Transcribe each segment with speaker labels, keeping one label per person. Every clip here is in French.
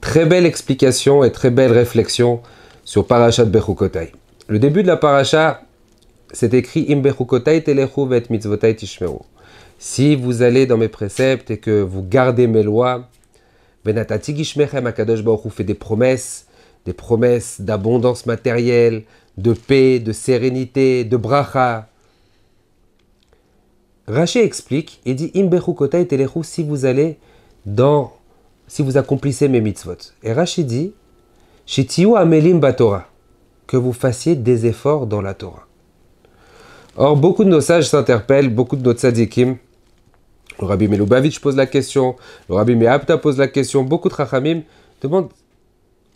Speaker 1: Très belle explication et très belle réflexion sur Parashat Bechukotai. Le début de la Parasha, c'est écrit Im Bechukotai telechu vet mitzvotai tishmeru. Si vous allez dans mes préceptes et que vous gardez mes lois, Venatati gishmechem Akadosh Baruch Hu fait des promesses d'abondance matérielle, de paix, de sérénité, de bracha. Rashi explique et dit Im Bechukotai telechu, si vous accomplissez mes mitzvot. Et Rashi dit, Shetiyu amelim batorah, que vous fassiez des efforts dans la Torah. Or, beaucoup de nos sages s'interpellent, beaucoup de nos tzadikim, le Rabbi Melubavitch pose la question, le Rabbi Mehabta pose la question, beaucoup de Chachamim demandent,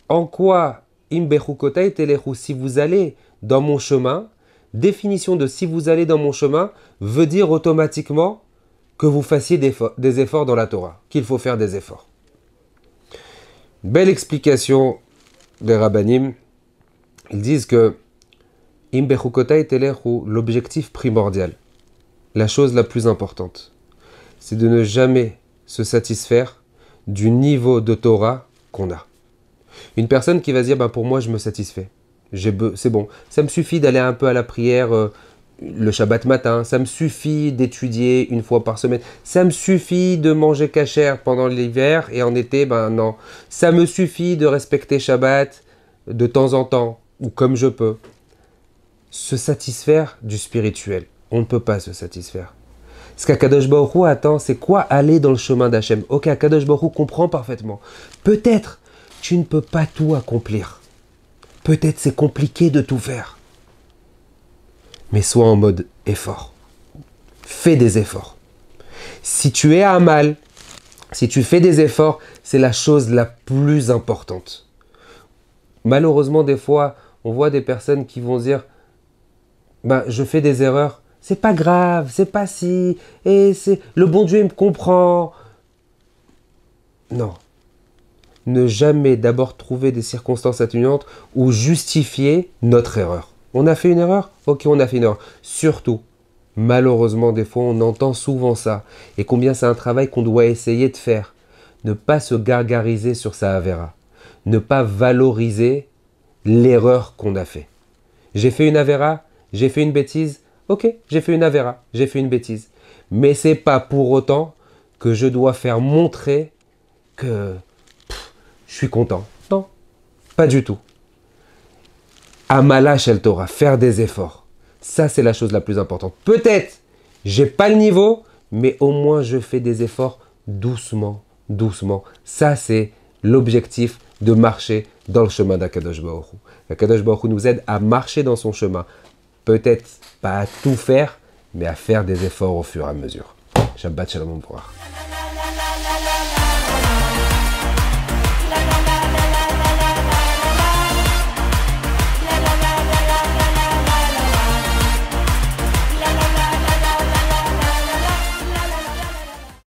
Speaker 1: en quoi, im bechukotai telechu, si vous allez dans mon chemin, définition de si vous allez dans mon chemin, veut dire automatiquement que vous fassiez des efforts dans la Torah, qu'il faut faire des efforts. Belle explication des Rabbanim. Ils disent que Im bechukotai telechu, l'objectif primordial, la chose la plus importante, c'est de ne jamais se satisfaire du niveau de Torah qu'on a. Une personne qui va se dire pour moi je me satisfais, c'est bon, ça me suffit d'aller un peu à la prière le Shabbat matin, ça me suffit d'étudier une fois par semaine, ça me suffit de manger kasher pendant l'hiver et en été, non. Ça me suffit de respecter Shabbat de temps en temps, ou comme je peux. Se satisfaire du spirituel. On ne peut pas se satisfaire. Ce qu'Akadosh Baruch Hu attend, c'est quoi? Aller dans le chemin d'Hachem. Ok, Akadosh Baruch Hu comprend parfaitement. Peut-être tu ne peux pas tout accomplir. Peut-être c'est compliqué de tout faire. Mais sois en mode effort. Fais des efforts. Si tu es à mal, si tu fais des efforts, c'est la chose la plus importante. Malheureusement, des fois, on voit des personnes qui vont dire je fais des erreurs, c'est pas grave, c'est pas si, et le bon Dieu il me comprend. Non. Ne jamais d'abord trouver des circonstances atténuantes ou justifier notre erreur. On a fait une erreur? Ok, on a fait une erreur. Surtout, malheureusement, des fois, on entend souvent ça. Et combien c'est un travail qu'on doit essayer de faire. Ne pas se gargariser sur sa avéra. Ne pas valoriser l'erreur qu'on a fait. J'ai fait une avéra, j'ai fait une bêtise. Ok, j'ai fait une avéra, j'ai fait une bêtise. Mais c'est pas pour autant que je dois faire montrer que je suis content. Non, pas du tout. Amala shel Torah, faire des efforts. Ça, c'est la chose la plus importante. Peut-être, j'ai pas le niveau, mais au moins je fais des efforts doucement, doucement. Ça, c'est l'objectif de marcher dans le chemin d'Akadosh Baruch Hu. Akadosh Baruch Hu nous aide à marcher dans son chemin. Peut-être pas à tout faire, mais à faire des efforts au fur et à mesure. Shabbat Shalom Pourach.